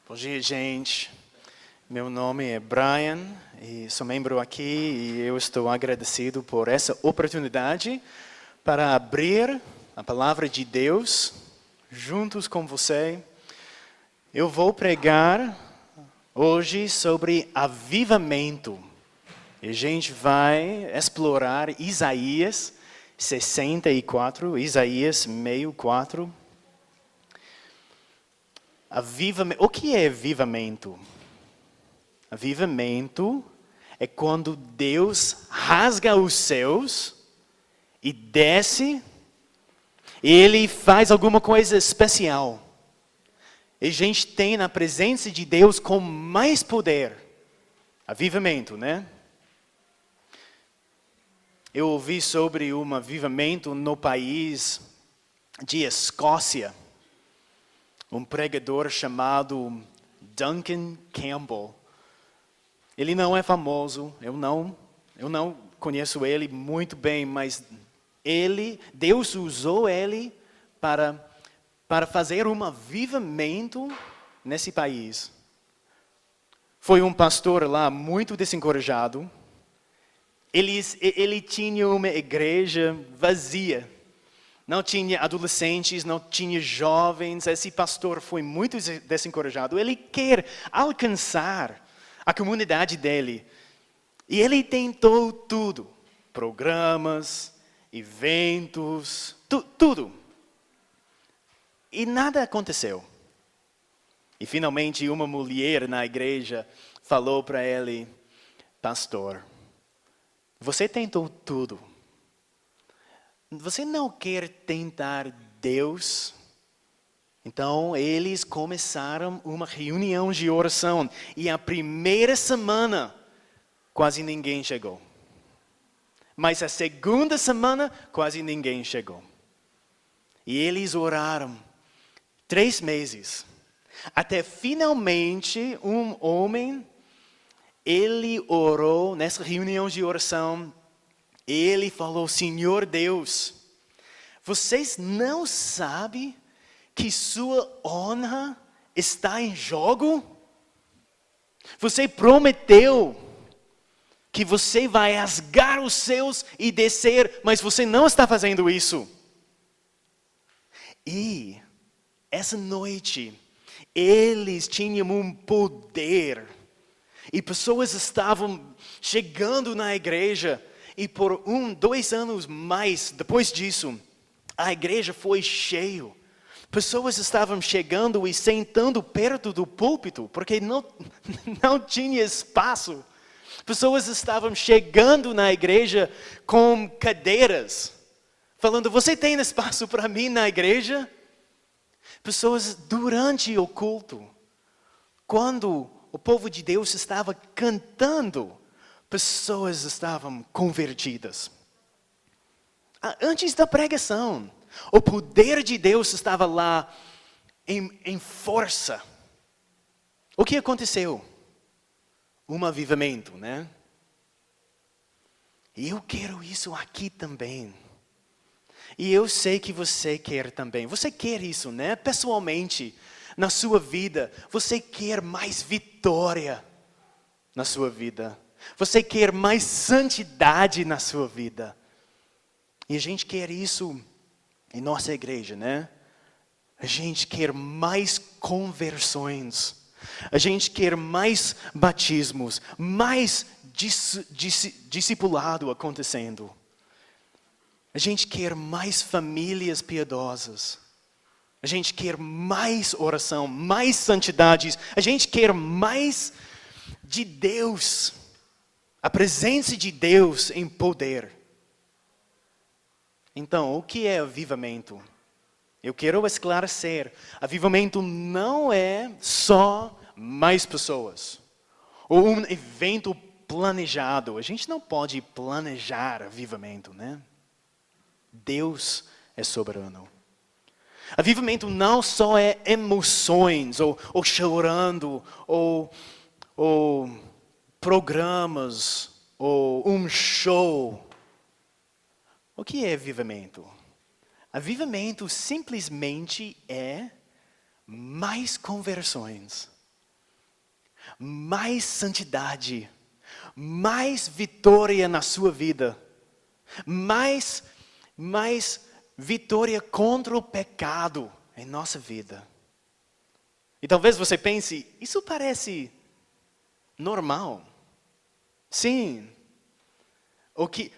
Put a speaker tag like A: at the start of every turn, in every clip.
A: Bom dia, gente. Meu nome é Brian e sou membro aqui e eu estou agradecido por essa oportunidade para abrir a palavra de Deus juntos com você. Eu vou pregar hoje sobre avivamento. E a gente vai explorar Isaías 64, Isaías 64. O que é avivamento? Avivamento é quando Deus rasga os céus e desce, e Ele faz alguma coisa especial. E a gente tem na presença de Deus com mais poder. Avivamento, né? Eu ouvi sobre um avivamento no país de Escócia. Um pregador chamado Duncan Campbell. Ele não é famoso, eu não conheço ele muito bem, mas Deus usou ele para fazer um avivamento nesse país. Foi um pastor lá muito desencorajado. Ele tinha uma igreja vazia. Não tinha adolescentes, não tinha jovens. Esse pastor foi muito desencorajado. Ele quer alcançar a comunidade dele. E ele tentou tudo. Programas, eventos, tudo. E nada aconteceu. E finalmente uma mulher na igreja falou para ele: pastor, você tentou tudo. Você não quer tentar Deus? Então, eles começaram uma reunião de oração. E a primeira semana, quase ninguém chegou. Mas a segunda semana, quase ninguém chegou. E eles oraram 3 meses. Até finalmente, um homem, ele orou nessa reunião de oração. Ele falou: Senhor Deus, vocês não sabem que sua honra está em jogo? Você prometeu que você vai rasgar os céus e descer, mas você não está fazendo isso. E essa noite, eles tinham um poder. E pessoas estavam chegando na igreja. E por 2 anos mais depois disso, a igreja foi cheia. Pessoas estavam chegando e sentando perto do púlpito, porque não tinha espaço. Pessoas estavam chegando na igreja com cadeiras, falando: você tem espaço para mim na igreja? Pessoas durante o culto, quando o povo de Deus estava cantando, pessoas estavam convertidas. Antes da pregação, o poder de Deus estava lá em força. O que aconteceu? Um avivamento, né? E eu quero isso aqui também. E eu sei que você quer também. Você quer isso, né? Pessoalmente, na sua vida, você quer mais vitória na sua vida. Você quer mais santidade na sua vida. E a gente quer isso em nossa igreja, né? A gente quer mais conversões. A gente quer mais batismos. Mais discipulado acontecendo. A gente quer mais famílias piedosas. A gente quer mais oração, mais santidades. A gente quer mais de Deus. A presença de Deus em poder. Então, o que é avivamento? Eu quero esclarecer. Avivamento não é só mais pessoas. Ou um evento planejado. A gente não pode planejar avivamento, né? Deus é soberano. Avivamento não só é emoções, ou chorando, ou programas, ou um show. O que é avivamento? Avivamento simplesmente é mais conversões. mais santidade, mais vitória na sua vida, mais vitória contra o pecado em nossa vida. E talvez você pense, isso parece normal. Sim. O que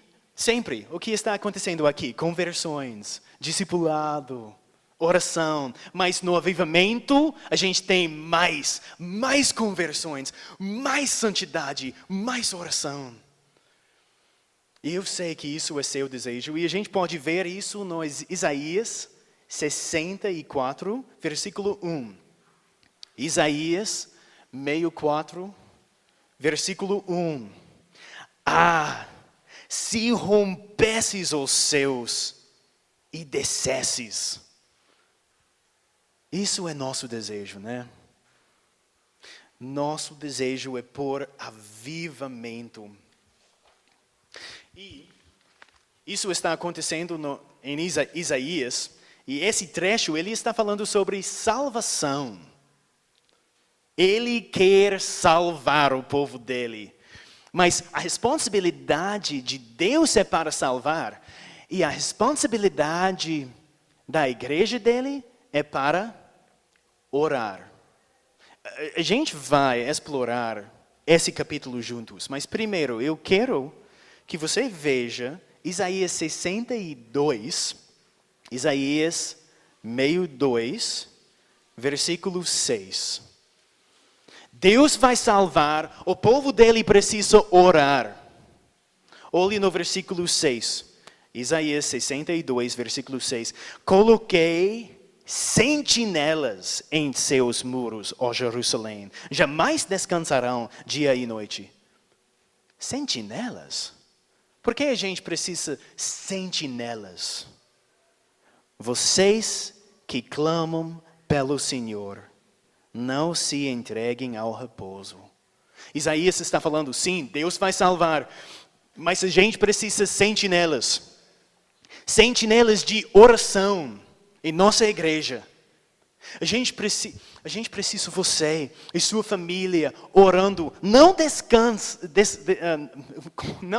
A: está acontecendo aqui? Conversões, discipulado, oração. Mas no avivamento, a gente tem mais conversões, mais santidade, mais oração. E eu sei que isso é seu desejo. E a gente pode ver isso no Isaías 64, versículo 1. Isaías 64, versículo 1. Se rompesses os céus e descesses. Isso é nosso desejo, né? Nosso desejo é por avivamento. E isso está acontecendo em Isaías. E esse trecho, ele está falando sobre salvação. Ele quer salvar o povo dele. Mas a responsabilidade de Deus é para salvar. E a responsabilidade da igreja dele é para orar. A gente vai explorar esse capítulo juntos. Mas primeiro, eu quero que você veja Isaías 62, Isaías 62, versículo 6. Deus vai salvar, o povo dele precisa orar. Olhe no versículo 6. Isaías 62, versículo 6. Coloquei sentinelas em seus muros, ó Jerusalém. Jamais descansarão dia e noite. Sentinelas? Por que a gente precisa sentinelas? Vocês que clamam pelo Senhor, não se entreguem ao repouso. Isaías está falando, sim, Deus vai salvar, mas a gente precisa sentinelas. Sentinelas de oração em nossa igreja. A gente precisa você e sua família orando, não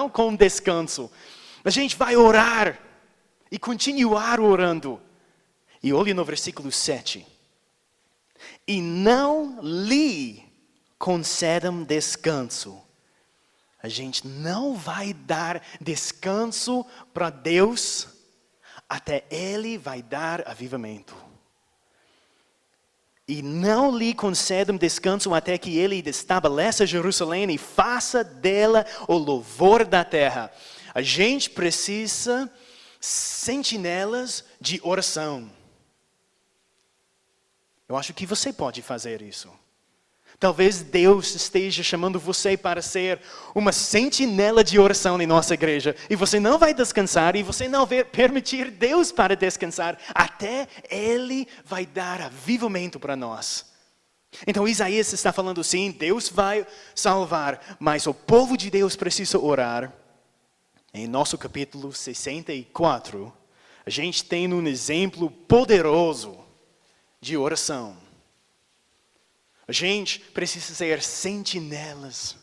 A: com descanso. A gente vai orar e continuar orando. E olhe no versículo 7. E não lhe concedam descanso. A gente não vai dar descanso para Deus até Ele vai dar avivamento. E não lhe concedam descanso até que Ele estabeleça Jerusalém e faça dela o louvor da terra. A gente precisa sentinelas de oração. Eu acho que você pode fazer isso. Talvez Deus esteja chamando você para ser uma sentinela de oração em nossa igreja. E você não vai descansar e você não vai permitir Deus para descansar. Até Ele vai dar avivamento para nós. Então Isaías está falando sim, Deus vai salvar. Mas o povo de Deus precisa orar. Em nosso capítulo 64, a gente tem um exemplo poderoso de oração. A gente precisa ser sentinelas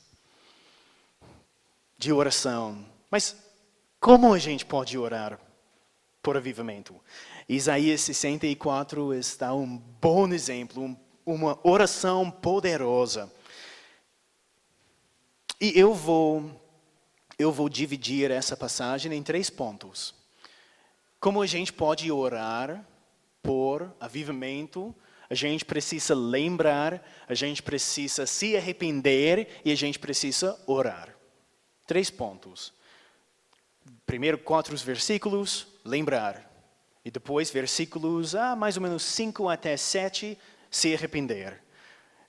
A: de oração. Mas como a gente pode orar por avivamento? Isaías 64 está um bom exemplo, uma oração poderosa. E eu vou dividir essa passagem em 3 pontos. Como a gente pode orar por avivamento? A gente precisa lembrar, a gente precisa se arrepender e a gente precisa orar. 3 pontos. Primeiro 4 versículos, lembrar. E depois versículos, mais ou menos 5 até 7, se arrepender.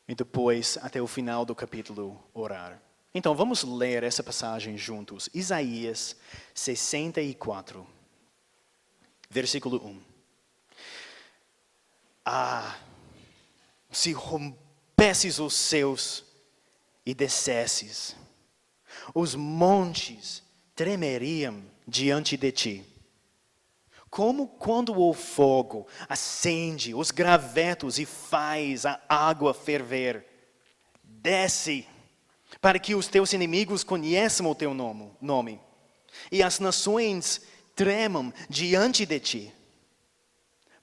A: E depois, até o final do capítulo, orar. Então, vamos ler essa passagem juntos. Isaías 64, versículo 1. Se rompesses os céus e descesses, os montes tremeriam diante de ti. Como quando o fogo acende os gravetos e faz a água ferver. desce, para que os teus inimigos conheçam o teu nome, e as nações tremam diante de ti.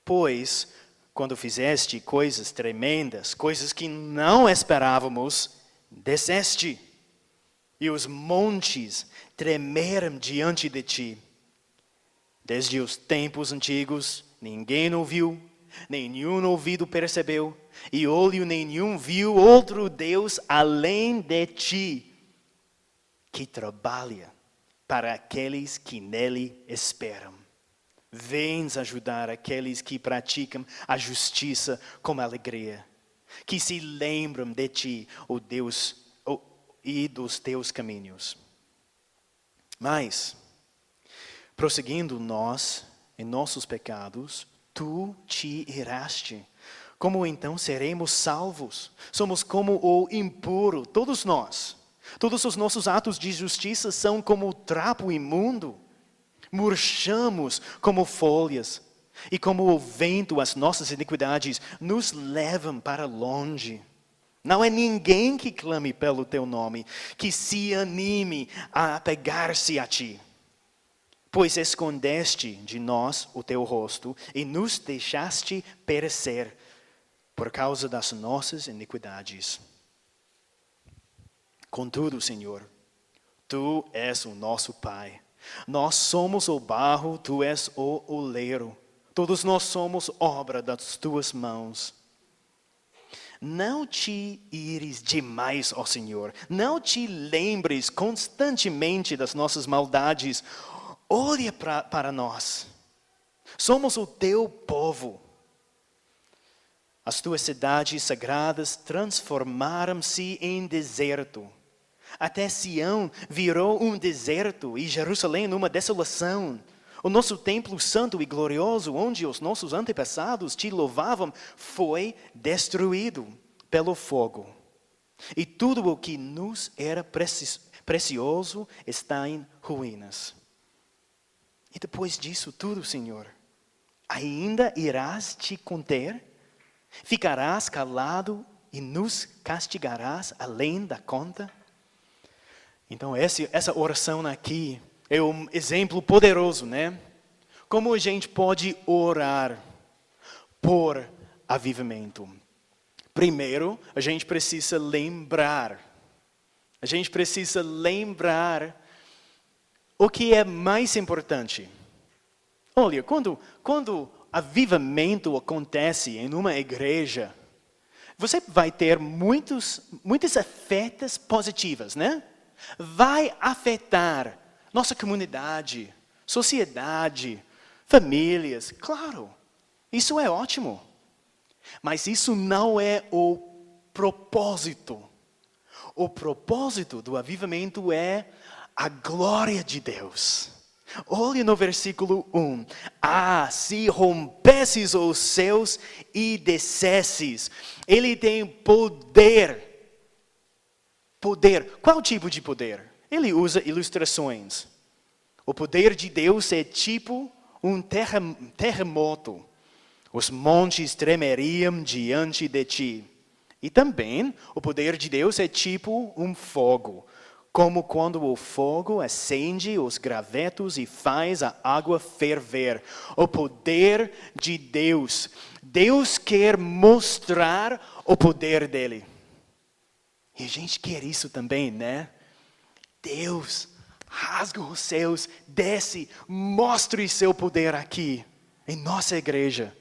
A: Pois, quando fizeste coisas tremendas, coisas que não esperávamos, desceste, e os montes tremeram diante de ti. Desde os tempos antigos, ninguém ouviu, nenhum ouvido percebeu, e olho nenhum viu outro Deus além de ti, que trabalha para aqueles que nele esperam. Vens ajudar aqueles que praticam a justiça com alegria, que se lembram de ti, ó Deus, e dos teus caminhos. Mas, prosseguindo nós em nossos pecados, tu te iraste. Como então seremos salvos? Somos como o impuro, todos nós. Todos os nossos atos de justiça são como trapo imundo. Murchamos como folhas, e como o vento as nossas iniquidades nos levam para longe. Não é ninguém que clame pelo teu nome, que se anime a apegar-se a ti. Pois escondeste de nós o teu rosto e nos deixaste perecer por causa das nossas iniquidades. Contudo, Senhor, tu és o nosso Pai. Nós somos o barro, tu és o oleiro. Todos nós somos obra das tuas mãos. Não te ires demais, ó Senhor. Não te lembres constantemente das nossas maldades. Olha para nós. Somos o teu povo. As tuas cidades sagradas transformaram-se em deserto. Até Sião virou um deserto e Jerusalém uma desolação. O nosso templo santo e glorioso, onde os nossos antepassados te louvavam, foi destruído pelo fogo. E tudo o que nos era precioso está em ruínas. E depois disso tudo, Senhor, ainda irás te conter? Ficarás calado e nos castigarás além da conta? Então essa oração aqui é um exemplo poderoso, né? Como a gente pode orar por avivamento? Primeiro, a gente precisa lembrar. A gente precisa lembrar o que é mais importante. Olha, quando avivamento acontece em uma igreja, você vai ter muitos efeitos positivos, né? Vai afetar nossa comunidade, sociedade, famílias, claro, isso é ótimo. Mas isso não é o propósito. O propósito do avivamento é a glória de Deus. Olha no versículo 1. Se rompesses os céus e descesses, Ele tem poder. Poder, qual tipo de poder? Ele usa ilustrações. O poder de Deus é tipo um terremoto. Os montes tremeriam diante de ti. E também, o poder de Deus é tipo um fogo. Como quando o fogo acende os gravetos e faz a água ferver. O poder de Deus. Deus quer mostrar o poder dele. E a gente quer isso também, né? Deus rasga os céus, desce, mostre seu poder aqui, em nossa igreja.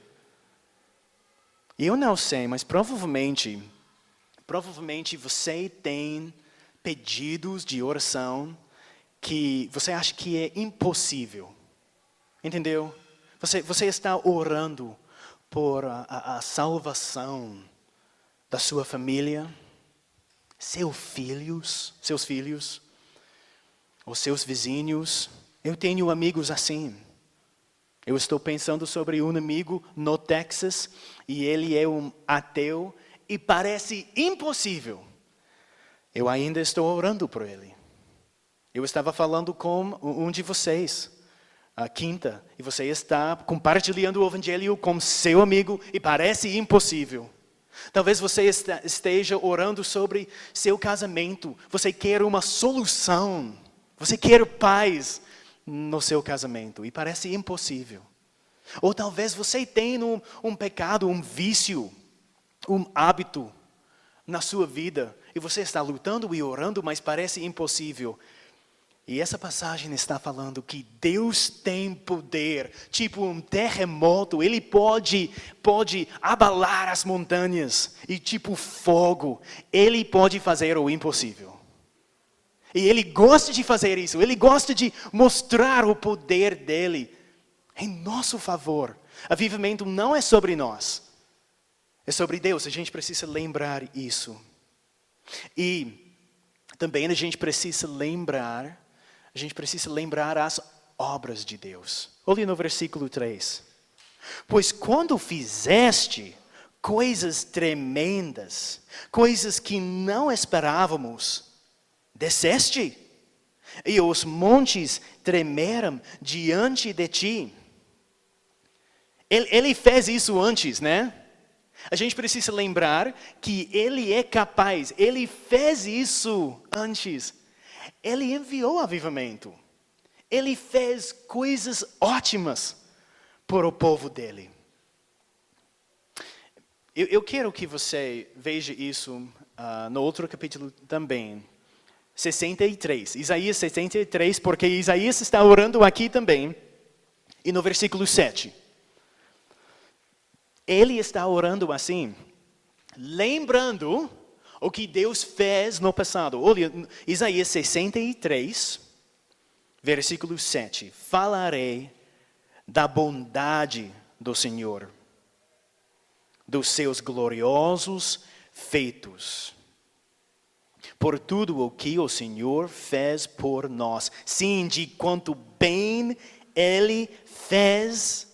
A: E eu não sei, mas provavelmente você tem pedidos de oração que você acha que é impossível. Entendeu? Você está orando por a salvação da sua família, seus filhos, os seus vizinhos. Eu tenho amigos assim. Eu estou pensando sobre um amigo no Texas e ele é um ateu e parece impossível. Eu ainda estou orando por ele. Eu estava falando com um de vocês, a quinta, e você está compartilhando o evangelho com seu amigo e parece impossível. Talvez você esteja orando sobre seu casamento. Você quer uma solução. Você quer paz no seu casamento. E parece impossível. Ou talvez você tenha um pecado, um vício, um hábito na sua vida. E você está lutando e orando, mas parece impossível. E essa passagem está falando que Deus tem poder, tipo um terremoto, Ele pode abalar as montanhas, e tipo fogo, Ele pode fazer o impossível. E Ele gosta de fazer isso, Ele gosta de mostrar o poder dEle em nosso favor. Avivamento não é sobre nós, é sobre Deus, a gente precisa lembrar isso. E também a gente precisa lembrar as obras de Deus. Olhe no versículo 3. Pois quando fizeste coisas tremendas, coisas que não esperávamos, desceste, e os montes tremeram diante de ti. Ele fez isso antes, né? A gente precisa lembrar que Ele é capaz, Ele fez isso antes. Ele enviou avivamento. Ele fez coisas ótimas para o povo dele. Eu quero que você veja isso no outro capítulo também. 63. Isaías 63, porque Isaías está orando aqui também. E no versículo 7. Ele está orando assim, lembrando o que Deus fez no passado. Olha, Isaías 63, versículo 7. Falarei da bondade do Senhor, dos seus gloriosos feitos, por tudo o que o Senhor fez por nós. Sim, de quanto bem Ele fez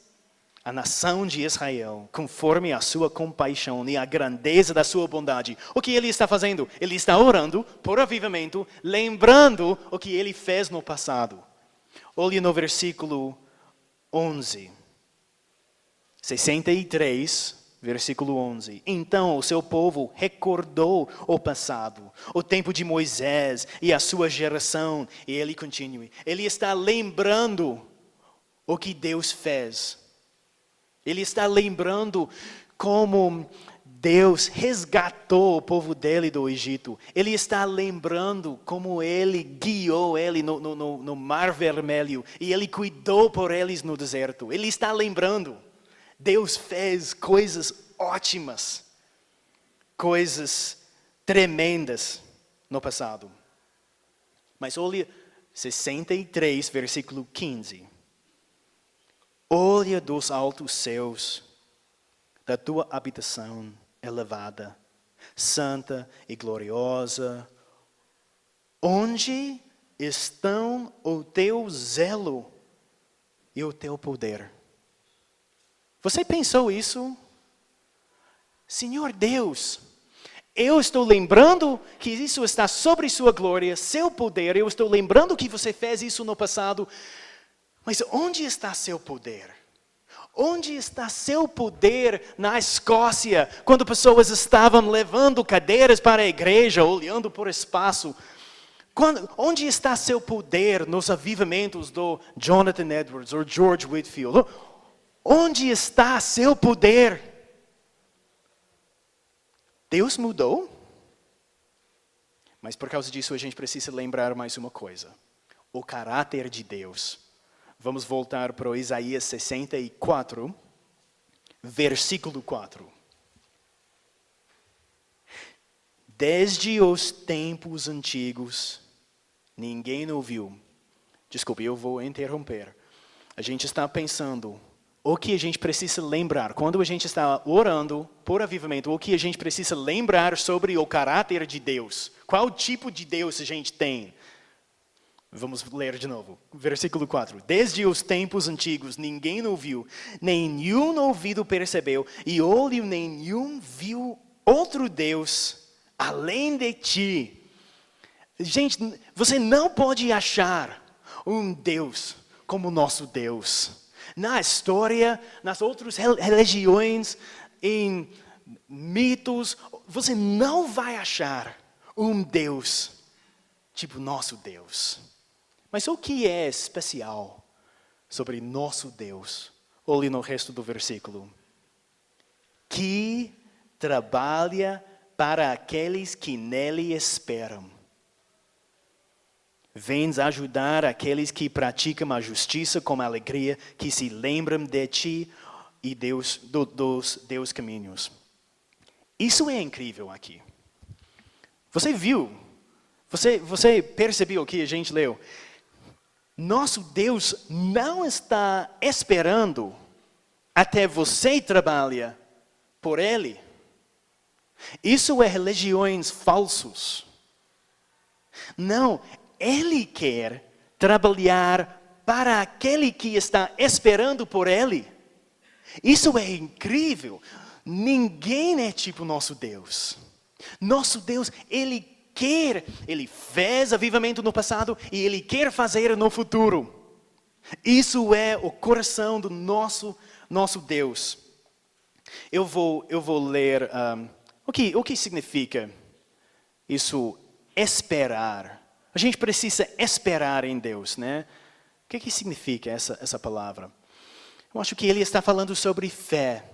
A: a nação de Israel, conforme a sua compaixão e a grandeza da sua bondade. O que ele está fazendo? Ele está orando por avivamento, lembrando o que ele fez no passado. Olhe no versículo 11. 63, versículo 11. Então o seu povo recordou o passado, o tempo de Moisés e a sua geração. E ele continua. Ele está lembrando o que Deus fez. Ele está lembrando como Deus resgatou o povo dele do Egito. Ele está lembrando como Ele guiou ele no Mar Vermelho. E Ele cuidou por eles no deserto. Ele está lembrando. Deus fez coisas ótimas. Coisas tremendas no passado. Mas olha 63, versículo 15. Olha dos altos céus, da tua habitação elevada, santa e gloriosa, onde estão o teu zelo e o teu poder? Você pensou isso? Senhor Deus, eu estou lembrando que isso está sobre sua glória, seu poder, eu estou lembrando que você fez isso no passado. Mas onde está seu poder? Onde está seu poder na Escócia, quando pessoas estavam levando cadeiras para a igreja, olhando por espaço? Onde está seu poder nos avivamentos do Jonathan Edwards ou George Whitefield? Onde está seu poder? Deus mudou? Mas por causa disso a gente precisa lembrar mais uma coisa. O caráter de Deus. Vamos voltar para Isaías 64, versículo 4. Desde os tempos antigos, ninguém ouviu. Desculpe, eu vou interromper. A gente está pensando, o que a gente precisa lembrar? Quando a gente está orando por avivamento, o que a gente precisa lembrar sobre o caráter de Deus? Qual tipo de Deus a gente tem? Vamos ler de novo. Versículo 4. Desde os tempos antigos ninguém ouviu, nenhum ouvido percebeu, e olho nenhum viu outro Deus além de ti. Gente, você não pode achar um Deus como o nosso Deus. Na história, nas outras religiões, em mitos, você não vai achar um Deus tipo nosso Deus. Mas o que é especial sobre nosso Deus? Olhe no resto do versículo. Que trabalha para aqueles que nele esperam. Vens ajudar aqueles que praticam a justiça com alegria, que se lembram de ti e dos teus caminhos. Isso é incrível aqui. Você viu? Você percebeu o que a gente leu? Nosso Deus não está esperando até você trabalhe por Ele. Isso é religiões falsas. Não, Ele quer trabalhar para aquele que está esperando por Ele. Isso é incrível. Ninguém é tipo nosso Deus. Nosso Deus, Ele fez avivamento no passado e Ele quer fazer no futuro. Isso é o coração do nosso Deus. Eu vou ler o que significa isso, esperar. A gente precisa esperar em Deus, né? O que significa essa palavra? Eu acho que ele está falando sobre fé.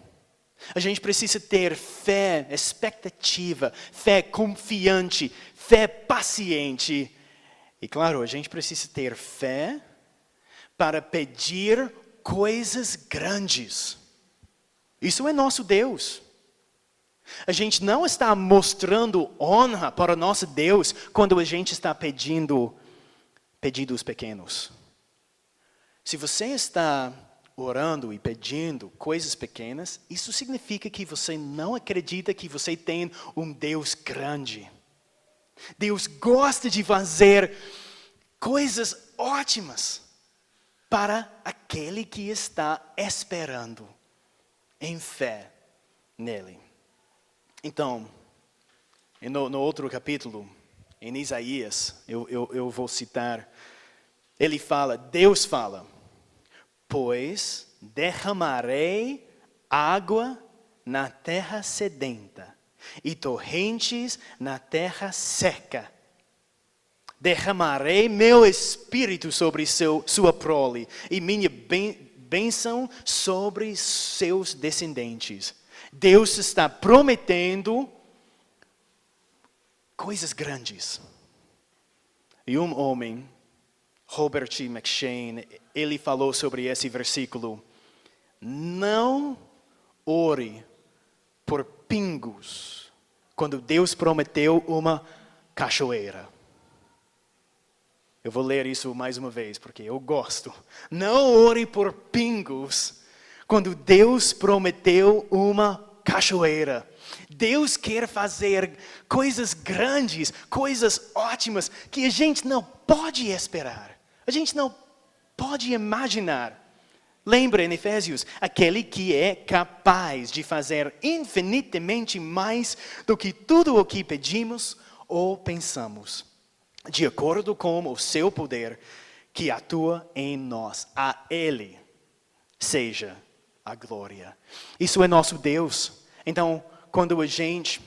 A: A gente precisa ter fé, expectativa, fé confiante, fé paciente. E claro, a gente precisa ter fé para pedir coisas grandes. Isso é nosso Deus. A gente não está mostrando honra para nosso Deus quando a gente está pedindo pedidos pequenos. Se você está orando e pedindo coisas pequenas, isso significa que você não acredita que você tem um Deus grande. Deus gosta de fazer coisas ótimas para aquele que está esperando em fé nele. Então, no outro capítulo, em Isaías, eu vou citar, Deus fala, pois derramarei água na terra sedenta e torrentes na terra seca. Derramarei meu espírito sobre sua prole e minha bênção sobre seus descendentes. Deus está prometendo coisas grandes. E um homem, Robert McCheyne, ele falou sobre esse versículo. Não ore por pingos quando Deus prometeu uma cachoeira. Eu vou ler isso mais uma vez porque eu gosto. Não ore por pingos quando Deus prometeu uma cachoeira. Deus quer fazer coisas grandes, coisas ótimas que a gente não pode esperar. A gente não pode imaginar. Lembra em Efésios, aquele que é capaz de fazer infinitamente mais do que tudo o que pedimos ou pensamos, de acordo com o seu poder que atua em nós. A Ele seja a glória. Isso é nosso Deus. Então, quando a gente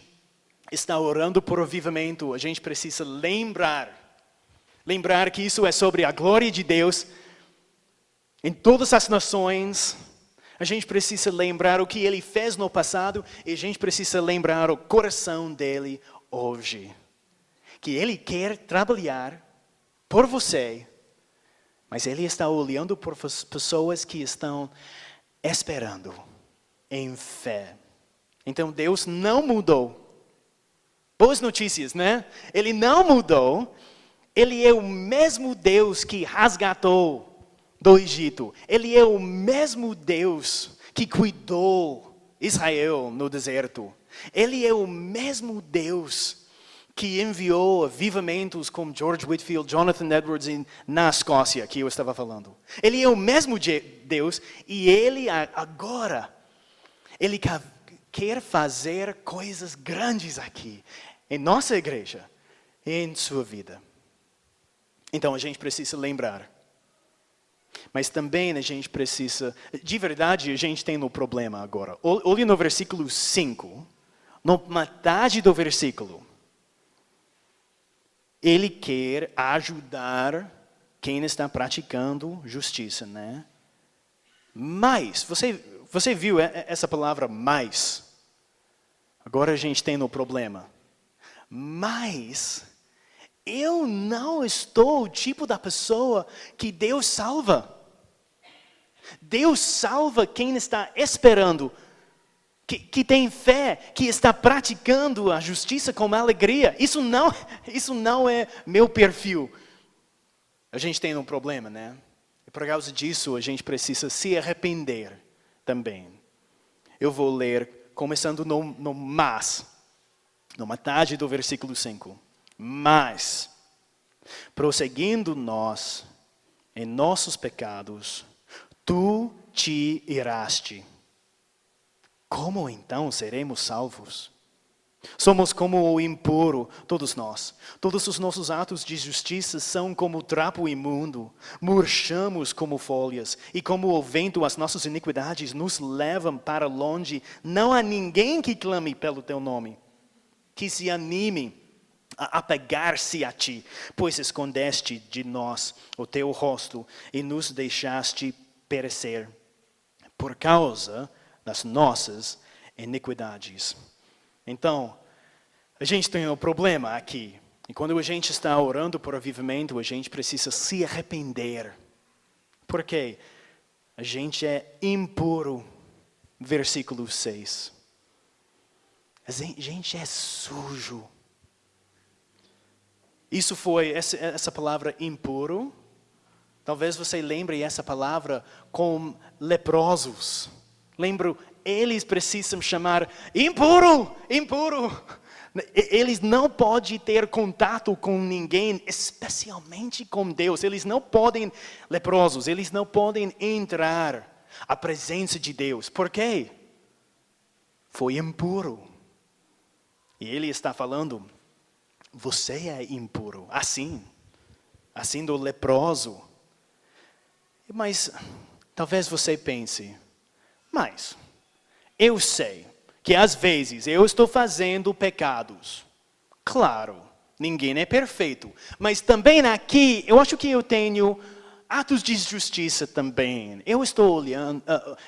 A: está orando por avivamento, a gente precisa lembrar que isso é sobre a glória de Deus em todas as nações. A gente precisa lembrar o que Ele fez no passado e a gente precisa lembrar o coração dEle hoje. Que Ele quer trabalhar por você, mas Ele está olhando por pessoas que estão esperando em fé. Então Deus não mudou. Boas notícias, né? Ele não mudou. Ele é o mesmo Deus que resgatou do Egito. Ele é o mesmo Deus que cuidou Israel no deserto. Ele é o mesmo Deus que enviou avivamentos como George Whitefield, Jonathan Edwards na Escócia, que eu estava falando. Ele é o mesmo Deus e Ele agora, Ele quer fazer coisas grandes aqui, em nossa igreja, em sua vida. Então a gente precisa lembrar. Mas também a gente precisa, de verdade a gente tem um problema agora. Olhe no versículo 5. Na metade do versículo, ele quer ajudar quem está praticando justiça, né? Mas, você viu essa palavra mais? Agora a gente tem um problema. Mas, eu não estou o tipo da pessoa que Deus salva. Deus salva quem está esperando, que tem fé, que está praticando a justiça com alegria. Isso não é meu perfil. A gente tem um problema, né? E por causa disso, a gente precisa se arrepender também. Eu vou ler, começando no mas, na metade do versículo 5. Mas, prosseguindo nós em nossos pecados, tu te iraste. Como então seremos salvos? Somos como o impuro, todos nós. Todos os nossos atos de justiça são como trapo imundo. Murchamos como folhas, e como o vento as nossas iniquidades nos levam para longe. Não há ninguém que clame pelo teu nome, que se anime a apegar-se a ti, pois escondeste de nós o teu rosto e nos deixaste perecer por causa das nossas iniquidades. Então, a gente tem um problema aqui. E quando a gente está orando por avivamento, a gente precisa se arrepender. Por quê? A gente é impuro. Versículo 6. A gente é sujo. Isso foi, essa palavra impuro. Talvez você lembre essa palavra com leprosos. Lembro, eles precisam chamar impuro, impuro. Eles não podem ter contato com ninguém, especialmente com Deus. Eles não podem, leprosos, eles não podem entrar à presença de Deus. Por quê? Foi impuro. E ele está falando, você é impuro, assim do leproso. Mas talvez você pense, mas eu sei que às vezes eu estou fazendo pecados. Claro, ninguém é perfeito. Mas também aqui, eu acho que eu tenho atos de justiça também. Eu estou olhando,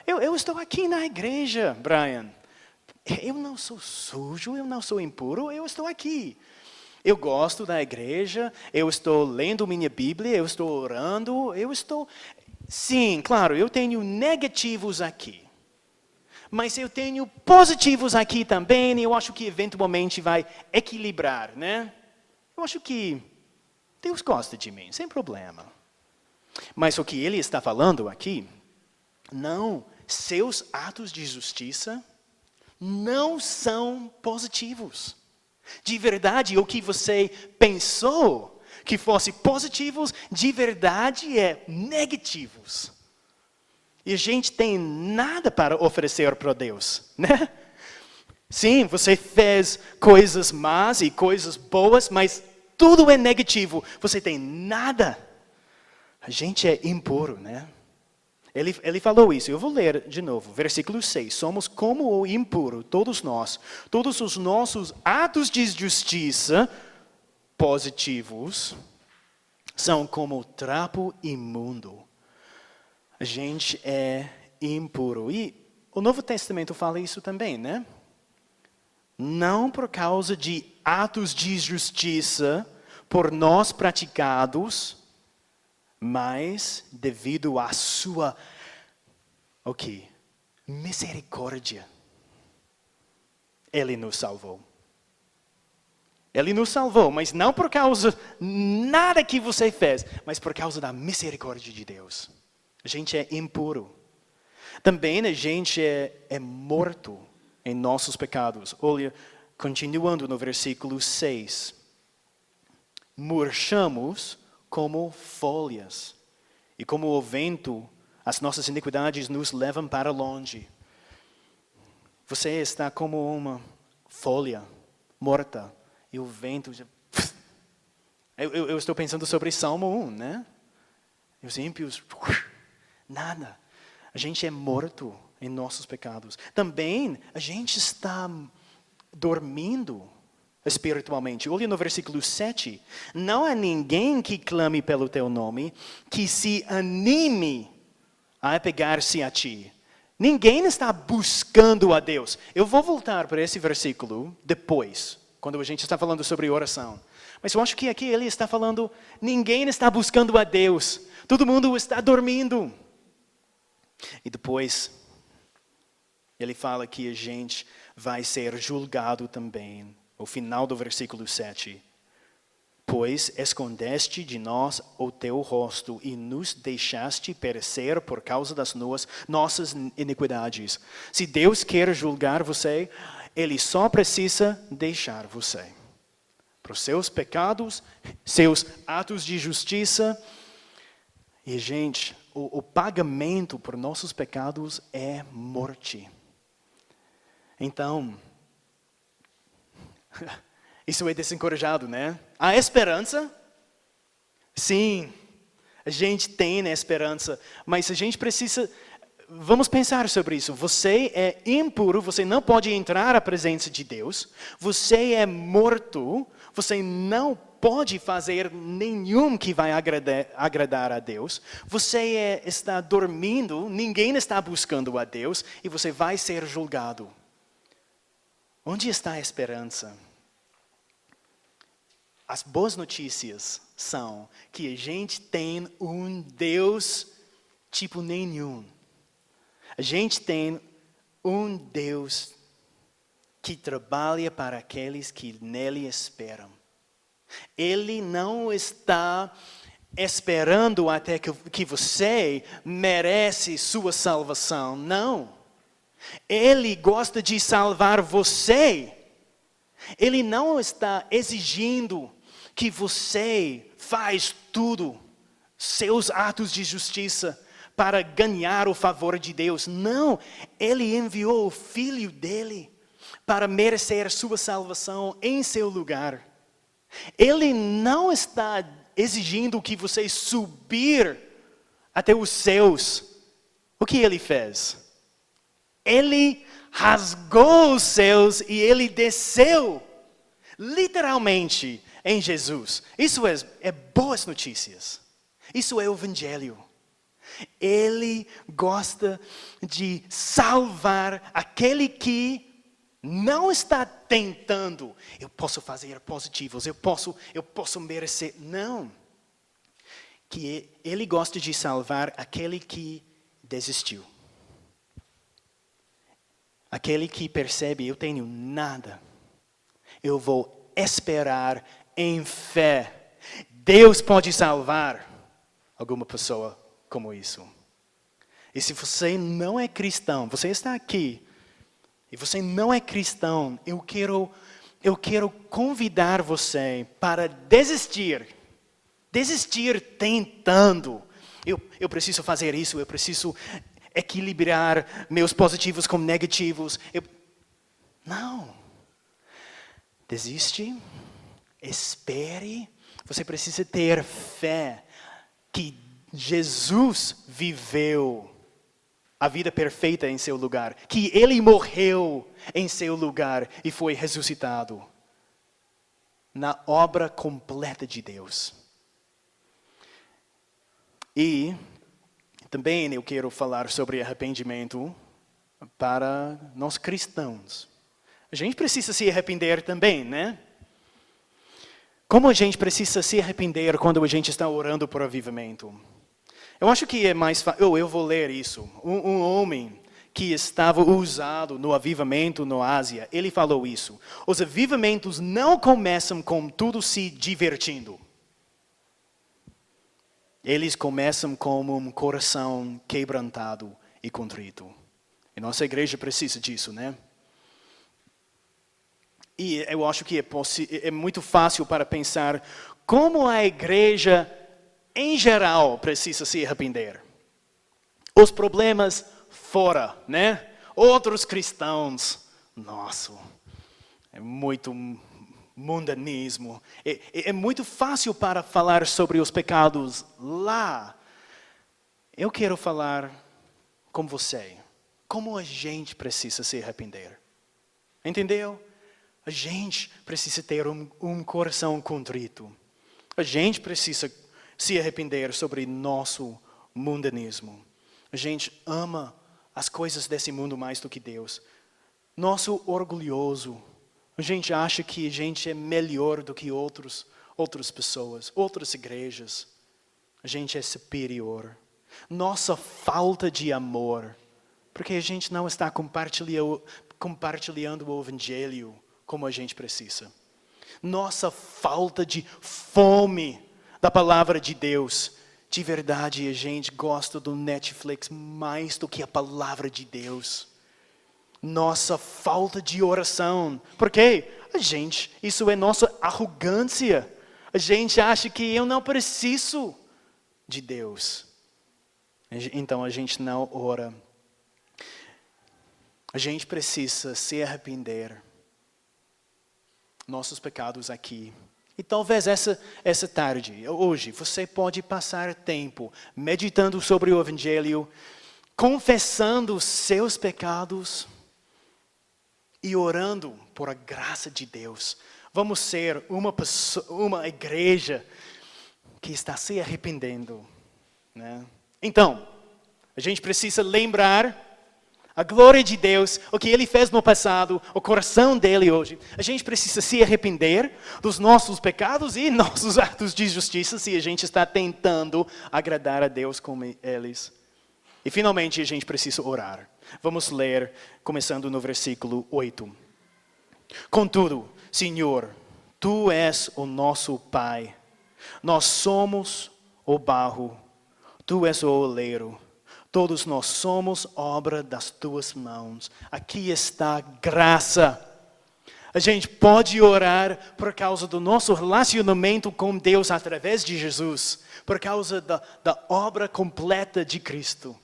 A: eu estou aqui na igreja, Brian. Eu não sou sujo, eu não sou impuro, eu estou aqui. Eu gosto da igreja, eu estou lendo minha Bíblia, eu estou orando, Sim, claro, eu tenho negativos aqui. Mas eu tenho positivos aqui também, e eu acho que eventualmente vai equilibrar, né? Eu acho que Deus gosta de mim, sem problema. Mas o que ele está falando aqui, não, seus atos de justiça não são positivos. De verdade, o que você pensou que fosse positivos, de verdade é negativos. E a gente tem nada para oferecer para Deus, né? Sim, você fez coisas más e coisas boas, mas tudo é negativo. Você tem nada. A gente é impuro, né? Ele falou isso, eu vou ler de novo, versículo 6. Somos como o impuro, todos nós. Todos os nossos atos de justiça positivos são como trapo imundo. A gente é impuro. E o Novo Testamento fala isso também, né? Não por causa de atos de justiça por nós praticados, mas devido à sua, misericórdia. Ele nos salvou. Ele nos salvou, mas não por causa nada que você fez, mas por causa da misericórdia de Deus. A gente é impuro. Também a gente é morto em nossos pecados. Olha, continuando no versículo 6. Murchamos como folhas, e como o vento, as nossas iniquidades nos levam para longe. Você está como uma folha morta, e o vento... Eu estou pensando sobre Salmo 1, né? Os ímpios... Nada. A gente é morto em nossos pecados. Também, a gente está dormindo espiritualmente. Olha no versículo 7. Não há ninguém que clame pelo teu nome, que se anime a apegar-se a ti. Ninguém está buscando a Deus. Eu vou voltar para esse versículo depois, quando a gente está falando sobre oração. Mas eu acho que aqui ele está falando, ninguém está buscando a Deus. Todo mundo está dormindo. E depois, ele fala que a gente vai ser julgado também. O final do versículo 7. Pois escondeste de nós o teu rosto e nos deixaste perecer por causa das nossas iniquidades. Se Deus quer julgar você, Ele só precisa deixar você. Para os seus pecados, seus atos de justiça. E, gente, o pagamento por nossos pecados é morte. Então, isso é desencorajado, né? Há esperança? Sim, a gente tem esperança, mas a gente precisa... Vamos pensar sobre isso. Você é impuro, você não pode entrar à presença de Deus. Você é morto, você não pode fazer nenhum que vai agradar a Deus. Você está dormindo, ninguém está buscando a Deus e você vai ser julgado. Onde está a esperança? As boas notícias são que a gente tem um Deus tipo nenhum. A gente tem um Deus que trabalha para aqueles que nele esperam. Ele não está esperando até que você merece sua salvação. Não. Ele gosta de salvar você. Ele não está exigindo que você faz tudo, seus atos de justiça, para ganhar o favor de Deus. Não, Ele enviou o Filho dele para merecer sua salvação em seu lugar. Ele não está exigindo que você subir até os céus. O que Ele fez? Ele rasgou os céus e Ele desceu, literalmente, em Jesus. Isso é boas notícias. Isso é o Evangelho. Ele gosta de salvar aquele que não está tentando. Eu posso fazer positivos, eu posso merecer. Não. Que Ele gosta de salvar aquele que desistiu. Aquele que percebe, eu tenho nada. Eu vou esperar em fé. Deus pode salvar alguma pessoa como isso. E se você não é cristão, você está aqui, e você não é cristão, eu quero convidar você para desistir. Desistir tentando. Eu preciso fazer isso, eu preciso equilibrar meus positivos com negativos. Não. Desiste. Espere. Você precisa ter fé que Jesus viveu a vida perfeita em seu lugar. Que Ele morreu em seu lugar e foi ressuscitado. Na obra completa de Deus. E também eu quero falar sobre arrependimento para nós cristãos. A gente precisa se arrepender também, né? Como a gente precisa se arrepender quando a gente está orando por avivamento? Eu acho que é mais fácil. Eu vou ler isso. Um homem que estava usado no avivamento na Ásia, ele falou isso. Os avivamentos não começam com tudo se divertindo. Eles começam com um coração quebrantado e contrito. E nossa igreja precisa disso, né? E eu acho que é muito fácil para pensar como a igreja, em geral, precisa se arrepender. Os problemas fora, né? Outros cristãos, nossa, é muito mundanismo. É muito fácil para falar sobre os pecados lá. Eu quero falar com você. Como a gente precisa se arrepender. Entendeu? A gente precisa ter um coração contrito. A gente precisa se arrepender sobre nosso mundanismo. A gente ama as coisas desse mundo mais do que Deus. Nosso orgulhoso. A gente acha que a gente é melhor do que outras pessoas, outras igrejas. A gente é superior. Nossa falta de amor. Porque a gente não está compartilhando o Evangelho como a gente precisa. Nossa falta de fome da palavra de Deus. De verdade, a gente gosta do Netflix mais do que a palavra de Deus. Nossa falta de oração. Por quê? Isso é nossa arrogância. A gente acha que eu não preciso de Deus. Então a gente não ora. A gente precisa se arrepender. Nossos pecados aqui. E talvez essa tarde, hoje, você pode passar tempo meditando sobre o Evangelho, confessando os seus pecados e orando por a graça de Deus. Vamos ser uma igreja que está se arrependendo. Né? Então, a gente precisa lembrar a glória de Deus, o que Ele fez no passado, o coração dEle hoje. A gente precisa se arrepender dos nossos pecados e nossos atos de justiça se a gente está tentando agradar a Deus como eles. E finalmente a gente precisa orar. Vamos ler, começando no versículo 8. Contudo, Senhor, Tu és o nosso Pai. Nós somos o barro, Tu és o oleiro. Todos nós somos obra das Tuas mãos. Aqui está a graça. A gente pode orar por causa do nosso relacionamento com Deus através de Jesus. Por causa da obra completa de Cristo.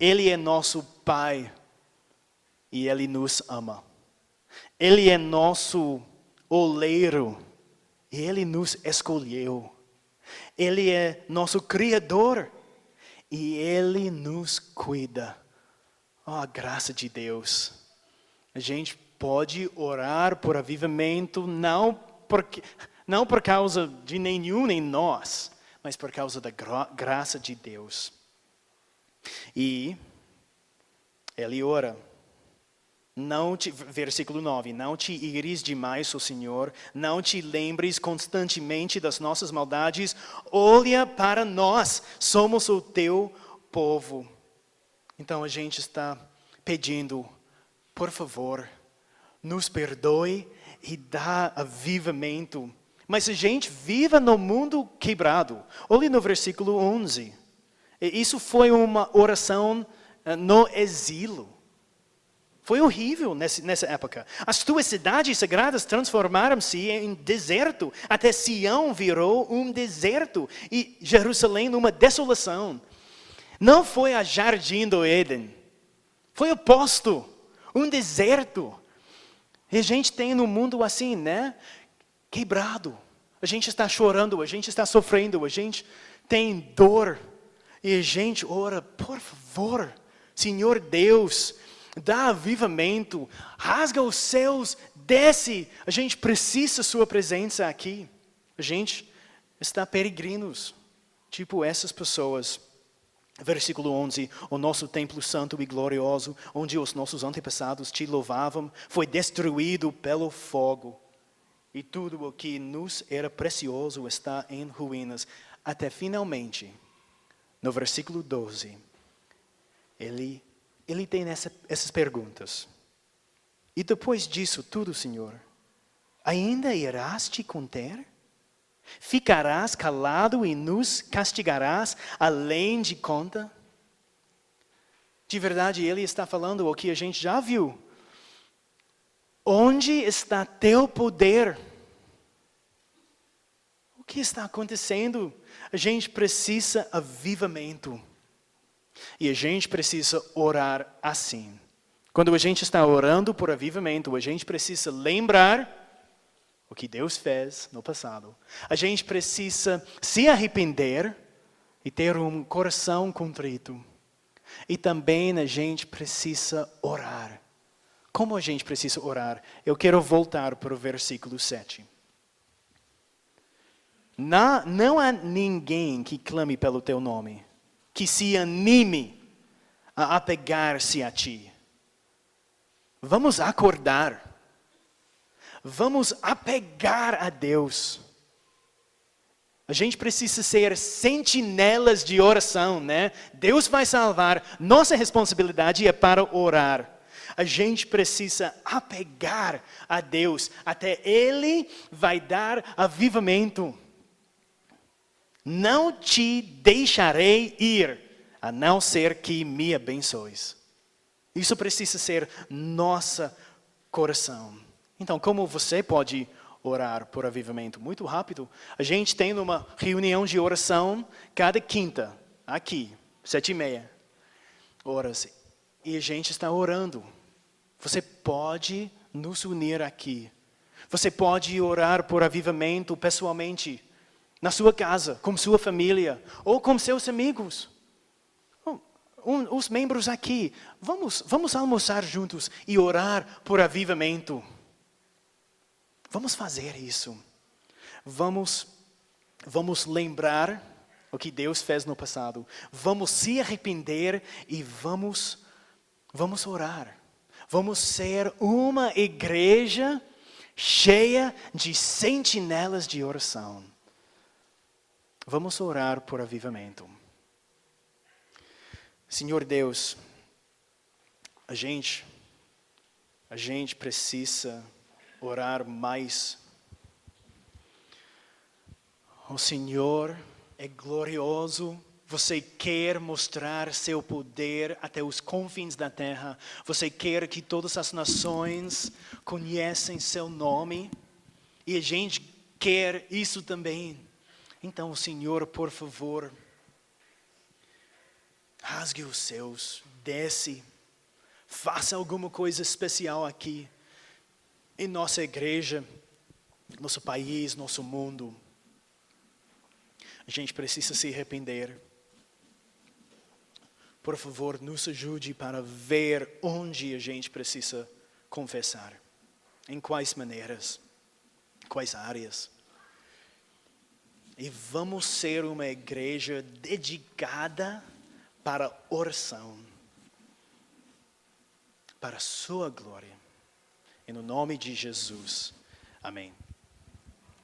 A: Ele é nosso Pai. E Ele nos ama. Ele é nosso oleiro. E Ele nos escolheu. Ele é nosso Criador. E Ele nos cuida. Oh, a graça de Deus. A gente pode orar por avivamento não por causa de nenhum em nós, mas por causa da graça de Deus. E Ele ora. Versículo 9, não te ires demais, ó Senhor, não te lembres constantemente das nossas maldades, olha para nós, somos o teu povo. Então a gente está pedindo, por favor, nos perdoe e dá avivamento. Mas a gente vive no mundo quebrado. Olhe no versículo 11. Isso foi uma oração no exílio. Foi horrível nessa época. As tuas cidades sagradas transformaram-se em deserto. Até Sião virou um deserto. E Jerusalém numa desolação. Não foi a jardim do Éden. Foi o oposto. Um deserto. E a gente tem no mundo assim, né? Quebrado. A gente está chorando, a gente está sofrendo, a gente tem dor. E a gente ora, por favor, Senhor Deus, dá avivamento, rasga os céus, desce. A gente precisa da sua presença aqui. A gente está peregrinos, tipo essas pessoas. Versículo 11, o nosso templo santo e glorioso, onde os nossos antepassados te louvavam, foi destruído pelo fogo. E tudo o que nos era precioso está em ruínas. Até finalmente, no versículo 12, ele tem essas perguntas. E depois disso tudo, Senhor, ainda irás te conter? Ficarás calado e nos castigarás além de conta? De verdade, ele está falando o que a gente já viu. Onde está teu poder? O que está acontecendo? A gente precisa avivamento. E a gente precisa orar assim. Quando a gente está orando por avivamento, a gente precisa lembrar o que Deus fez no passado. A gente precisa se arrepender e ter um coração contrito. E também a gente precisa orar Como a gente precisa orar? Eu quero voltar para o versículo 7. Não há ninguém que clame pelo teu nome, que se anime a apegar-se a ti. Vamos acordar. Vamos apegar a Deus. A gente precisa ser sentinelas de oração, né? Deus vai salvar, nossa responsabilidade é para orar. A gente precisa apegar a Deus, até Ele vai dar avivamento. Não te deixarei ir, a não ser que me abençoes. Isso precisa ser nosso coração. Então, como você pode orar por avivamento? Muito rápido. A gente tem uma reunião de oração cada quinta, aqui, 7:30 horas. E a gente está orando. Você pode nos unir aqui. Você pode orar por avivamento pessoalmente, na sua casa, com sua família, ou com seus amigos. Os membros aqui, vamos almoçar juntos e orar por avivamento. Vamos fazer isso. Vamos lembrar o que Deus fez no passado. Vamos se arrepender e vamos orar. Vamos ser uma igreja cheia de sentinelas de oração. Vamos orar por avivamento. Senhor Deus, a gente precisa orar mais. O Senhor é glorioso. Você quer mostrar seu poder até os confins da terra. Você quer que todas as nações conheçam seu nome. E a gente quer isso também. Então, Senhor, por favor, rasgue os céus, desce, faça alguma coisa especial aqui, em nossa igreja, nosso país, nosso mundo. A gente precisa se arrepender. Por favor, nos ajude para ver onde a gente precisa confessar. Em quais maneiras, quais áreas. E vamos ser uma igreja dedicada para oração, para a sua glória. Em nome de Jesus. Amém.